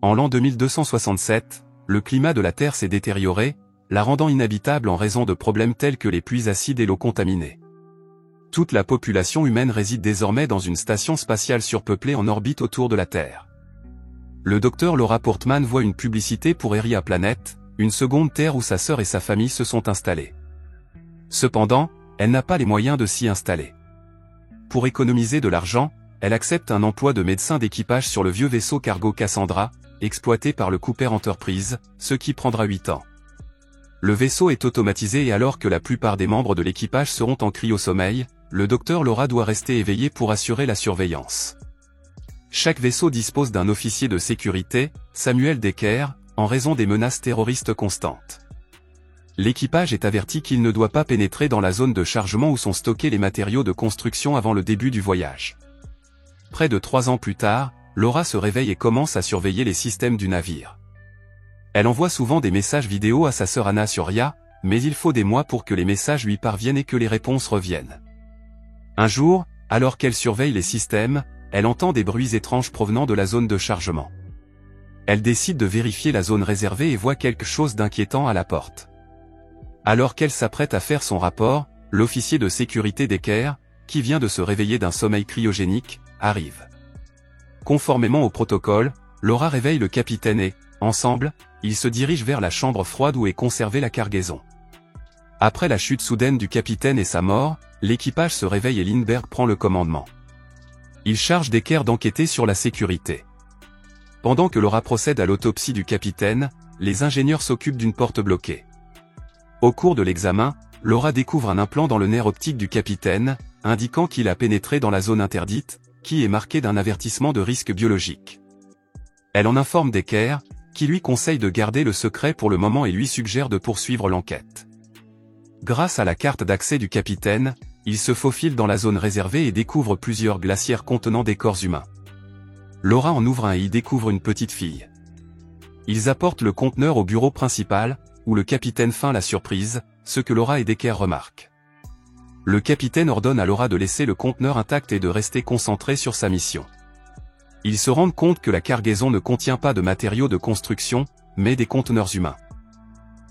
En l'an 2267, le climat de la Terre s'est détérioré, la rendant inhabitable en raison de problèmes tels que les pluies acides et l'eau contaminée. Toute la population humaine réside désormais dans une station spatiale surpeuplée en orbite autour de la Terre. Le docteur Laura Portman voit une publicité pour Eria Planet, une seconde Terre où sa sœur et sa famille se sont installés. Cependant, elle n'a pas les moyens de s'y installer. Pour économiser de l'argent, elle accepte un emploi de médecin d'équipage sur le vieux vaisseau cargo Cassandra, exploité par le Cooper Enterprise, ce qui prendra 8 ans. Le vaisseau est automatisé et alors que la plupart des membres de l'équipage seront en cryosommeil, le docteur Laura doit rester éveillé pour assurer la surveillance. Chaque vaisseau dispose d'un officier de sécurité, Samuel Decker, en raison des menaces terroristes constantes. L'équipage est averti qu'il ne doit pas pénétrer dans la zone de chargement où sont stockés les matériaux de construction avant le début du voyage. Près de 3 ans plus tard, Laura se réveille et commence à surveiller les systèmes du navire. Elle envoie souvent des messages vidéo à sa sœur Anna sur Rhia, mais il faut des mois pour que les messages lui parviennent et que les réponses reviennent. Un jour, alors qu'elle surveille les systèmes, elle entend des bruits étranges provenant de la zone de chargement. Elle décide de vérifier la zone réservée et voit quelque chose d'inquiétant à la porte. Alors qu'elle s'apprête à faire son rapport, l'officier de sécurité Decker, qui vient de se réveiller d'un sommeil cryogénique, arrive. Conformément au protocole, Laura réveille le capitaine et, ensemble, ils se dirigent vers la chambre froide où est conservée la cargaison. Après la chute soudaine du capitaine et sa mort, l'équipage se réveille et Lindbergh prend le commandement. Il charge Decker d'enquêter sur la sécurité. Pendant que Laura procède à l'autopsie du capitaine, les ingénieurs s'occupent d'une porte bloquée. Au cours de l'examen, Laura découvre un implant dans le nerf optique du capitaine, indiquant qu'il a pénétré dans la zone interdite, qui est marquée d'un avertissement de risque biologique. Elle en informe Decker, qui lui conseille de garder le secret pour le moment et lui suggère de poursuivre l'enquête. Grâce à la carte d'accès du capitaine, il se faufile dans la zone réservée et découvre plusieurs glacières contenant des corps humains. Laura en ouvre un et y découvre une petite fille. Ils apportent le conteneur au bureau principal, où le capitaine feint la surprise, ce que Laura et Decker remarquent. Le capitaine ordonne à Laura de laisser le conteneur intact et de rester concentrée sur sa mission. Ils se rendent compte que la cargaison ne contient pas de matériaux de construction, mais des conteneurs humains.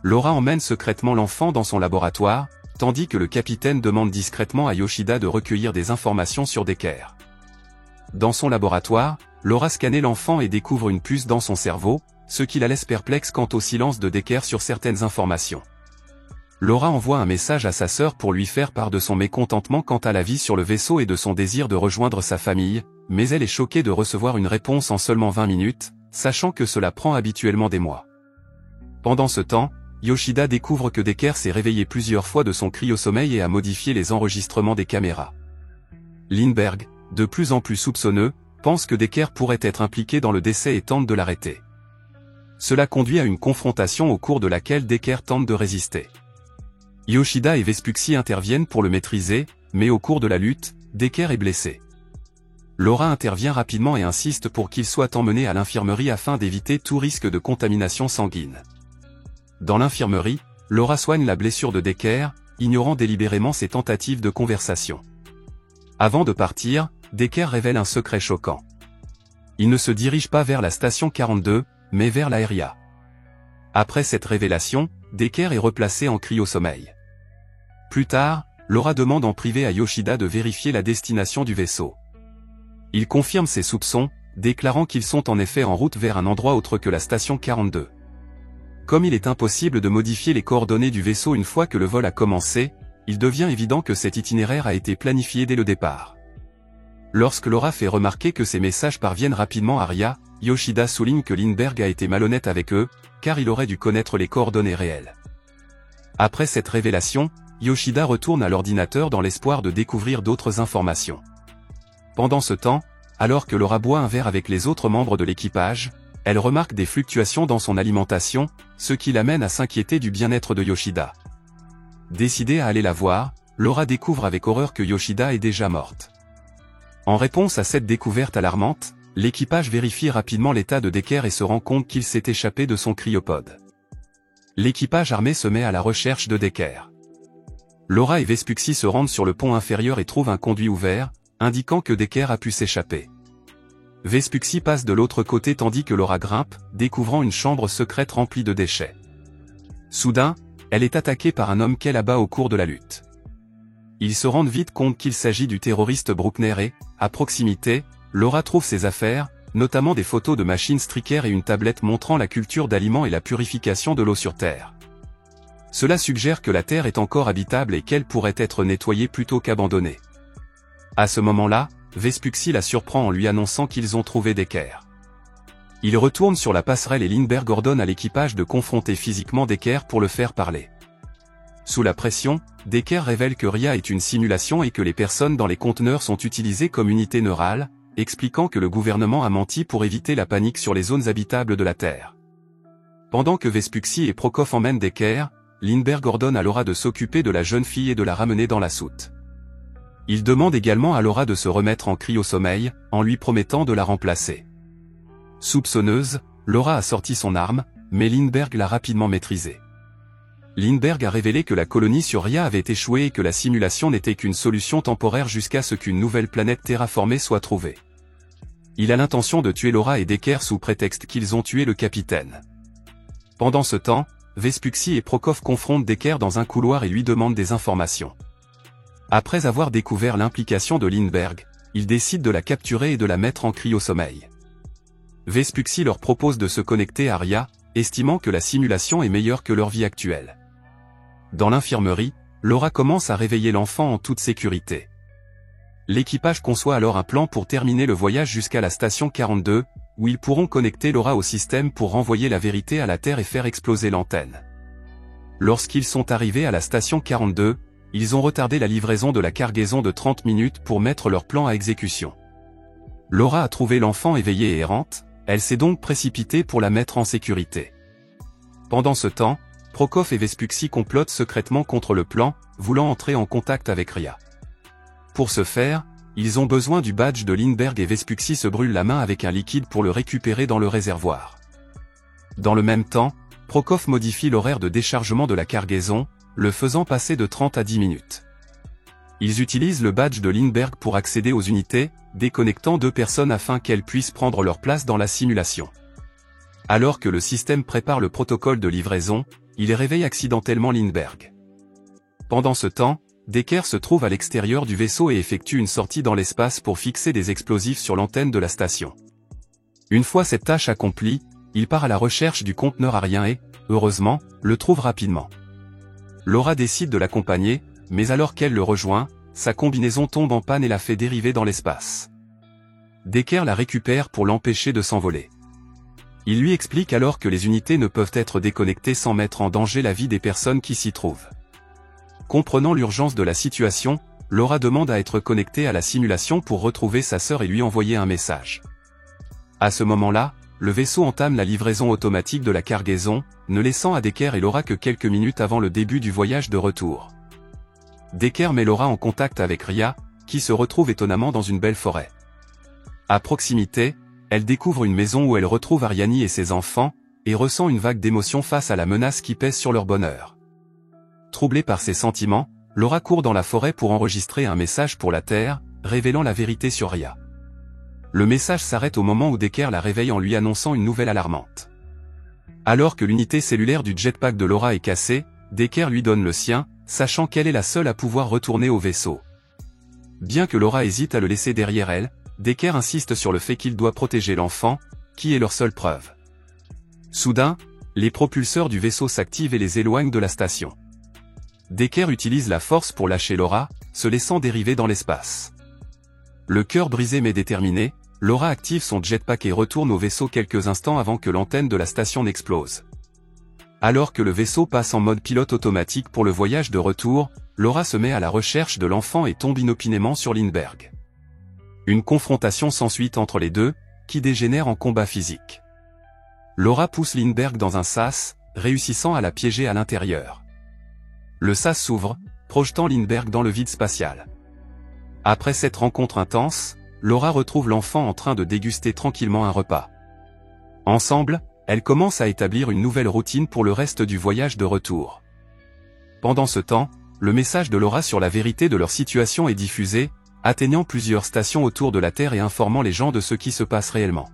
Laura emmène secrètement l'enfant dans son laboratoire, tandis que le capitaine demande discrètement à Yoshida de recueillir des informations sur Decker. Dans son laboratoire, Laura scanne l'enfant et découvre une puce dans son cerveau, ce qui la laisse perplexe quant au silence de Decker sur certaines informations. Laura envoie un message à sa sœur pour lui faire part de son mécontentement quant à la vie sur le vaisseau et de son désir de rejoindre sa famille, mais elle est choquée de recevoir une réponse en seulement 20 minutes, sachant que cela prend habituellement des mois. Pendant ce temps, Yoshida découvre que Decker s'est réveillé plusieurs fois de son cryosommeil et a modifié les enregistrements des caméras. Lindbergh, de plus en plus soupçonneux, pense que Decker pourrait être impliqué dans le décès et tente de l'arrêter. Cela conduit à une confrontation au cours de laquelle Decker tente de résister. Yoshida et Vespucci interviennent pour le maîtriser, mais au cours de la lutte, Decker est blessé. Laura intervient rapidement et insiste pour qu'il soit emmené à l'infirmerie afin d'éviter tout risque de contamination sanguine. Dans l'infirmerie, Laura soigne la blessure de Decker, ignorant délibérément ses tentatives de conversation. Avant de partir, Decker révèle un secret choquant. Il ne se dirige pas vers la station 42, mais vers la Rhia. Après cette révélation, Decker est replacé en cryosommeil. Plus tard, Laura demande en privé à Yoshida de vérifier la destination du vaisseau. Il confirme ses soupçons, déclarant qu'ils sont en effet en route vers un endroit autre que la station 42. Comme il est impossible de modifier les coordonnées du vaisseau une fois que le vol a commencé, il devient évident que cet itinéraire a été planifié dès le départ. Lorsque Laura fait remarquer que ces messages parviennent rapidement à Rhia, Yoshida souligne que Lindbergh a été malhonnête avec eux, car il aurait dû connaître les coordonnées réelles. Après cette révélation, Yoshida retourne à l'ordinateur dans l'espoir de découvrir d'autres informations. Pendant ce temps, alors que Laura boit un verre avec les autres membres de l'équipage, elle remarque des fluctuations dans son alimentation, ce qui l'amène à s'inquiéter du bien-être de Yoshida. Décidée à aller la voir, Laura découvre avec horreur que Yoshida est déjà morte. En réponse à cette découverte alarmante, l'équipage vérifie rapidement l'état de Decker et se rend compte qu'il s'est échappé de son cryopode. L'équipage armé se met à la recherche de Decker. Laura et Vespucci se rendent sur le pont inférieur et trouvent un conduit ouvert, indiquant que Decker a pu s'échapper. Vespucci passe de l'autre côté tandis que Laura grimpe, découvrant une chambre secrète remplie de déchets. Soudain, elle est attaquée par un homme qu'elle abat au cours de la lutte. Ils se rendent vite compte qu'il s'agit du terroriste Bruckner et, à proximité, Laura trouve ses affaires, notamment des photos de machines Striker et une tablette montrant la culture d'aliments et la purification de l'eau sur Terre. Cela suggère que la Terre est encore habitable et qu'elle pourrait être nettoyée plutôt qu'abandonnée. À ce moment-là, Vespucci la surprend en lui annonçant qu'ils ont trouvé Decker. Il retourne sur la passerelle et Lindbergh ordonne à l'équipage de confronter physiquement Decker pour le faire parler. Sous la pression, Decker révèle que RIA est une simulation et que les personnes dans les conteneurs sont utilisées comme unités neurales, expliquant que le gouvernement a menti pour éviter la panique sur les zones habitables de la Terre. Pendant que Vespucci et Prokof emmènent Decker, Lindbergh ordonne à Laura de s'occuper de la jeune fille et de la ramener dans la soute. Il demande également à Laura de se remettre en cryo-sommeil, en lui promettant de la remplacer. Soupçonneuse, Laura a sorti son arme, mais Lindbergh l'a rapidement maîtrisée. Lindbergh a révélé que la colonie sur RIA avait échoué et que la simulation n'était qu'une solution temporaire jusqu'à ce qu'une nouvelle planète terraformée soit trouvée. Il a l'intention de tuer Laura et Decker sous prétexte qu'ils ont tué le capitaine. Pendant ce temps, Vespucci et Prokof confrontent Decker dans un couloir et lui demandent des informations. Après avoir découvert l'implication de Lindbergh, ils décident de la capturer et de la mettre en cryo-sommeil. Vespucci leur propose de se connecter à RIA, estimant que la simulation est meilleure que leur vie actuelle. Dans l'infirmerie, Laura commence à réveiller l'enfant en toute sécurité. L'équipage conçoit alors un plan pour terminer le voyage jusqu'à la station 42, où ils pourront connecter Laura au système pour renvoyer la vérité à la Terre et faire exploser l'antenne. Lorsqu'ils sont arrivés à la station 42, ils ont retardé la livraison de la cargaison de 30 minutes pour mettre leur plan à exécution. Laura a trouvé l'enfant éveillée et errante, elle s'est donc précipitée pour la mettre en sécurité. Pendant ce temps, Prokof et Vespucci complotent secrètement contre le plan, voulant entrer en contact avec RIA. Pour ce faire, ils ont besoin du badge de Lindbergh et Vespucci se brûle la main avec un liquide pour le récupérer dans le réservoir. Dans le même temps, Prokof modifie l'horaire de déchargement de la cargaison, le faisant passer de 30 à 10 minutes. Ils utilisent le badge de Lindbergh pour accéder aux unités, déconnectant 2 personnes afin qu'elles puissent prendre leur place dans la simulation. Alors que le système prépare le protocole de livraison, il réveille accidentellement Lindbergh. Pendant ce temps, Decker se trouve à l'extérieur du vaisseau et effectue une sortie dans l'espace pour fixer des explosifs sur l'antenne de la station. Une fois cette tâche accomplie, il part à la recherche du conteneur aérien et, heureusement, le trouve rapidement. Laura décide de l'accompagner, mais alors qu'elle le rejoint, sa combinaison tombe en panne et la fait dériver dans l'espace. Decker la récupère pour l'empêcher de s'envoler. Il lui explique alors que les unités ne peuvent être déconnectées sans mettre en danger la vie des personnes qui s'y trouvent. Comprenant l'urgence de la situation, Laura demande à être connectée à la simulation pour retrouver sa sœur et lui envoyer un message. À ce moment-là, le vaisseau entame la livraison automatique de la cargaison, ne laissant à Decker et Laura que quelques minutes avant le début du voyage de retour. Decker met Laura en contact avec RIA, qui se retrouve étonnamment dans une belle forêt. À proximité, elle découvre une maison où elle retrouve Ariani et ses enfants, et ressent une vague d'émotion face à la menace qui pèse sur leur bonheur. Troublée par ses sentiments, Laura court dans la forêt pour enregistrer un message pour la Terre, révélant la vérité sur RIA. Le message s'arrête au moment où Decker la réveille en lui annonçant une nouvelle alarmante. Alors que l'unité cellulaire du jetpack de Laura est cassée, Decker lui donne le sien, sachant qu'elle est la seule à pouvoir retourner au vaisseau. Bien que Laura hésite à le laisser derrière elle, Decker insiste sur le fait qu'il doit protéger l'enfant, qui est leur seule preuve. Soudain, les propulseurs du vaisseau s'activent et les éloignent de la station. Decker utilise la force pour lâcher Laura, se laissant dériver dans l'espace. Le cœur brisé mais déterminé, Laura active son jetpack et retourne au vaisseau quelques instants avant que l'antenne de la station n'explose. Alors que le vaisseau passe en mode pilote automatique pour le voyage de retour, Laura se met à la recherche de l'enfant et tombe inopinément sur Lindbergh. Une confrontation s'ensuit entre les deux, qui dégénère en combat physique. Laura pousse Lindbergh dans un sas, réussissant à la piéger à l'intérieur. Le sas s'ouvre, projetant Lindbergh dans le vide spatial. Après cette rencontre intense, Laura retrouve l'enfant en train de déguster tranquillement un repas. Ensemble, elles commencent à établir une nouvelle routine pour le reste du voyage de retour. Pendant ce temps, le message de Laura sur la vérité de leur situation est diffusé, atteignant plusieurs stations autour de la Terre et informant les gens de ce qui se passe réellement.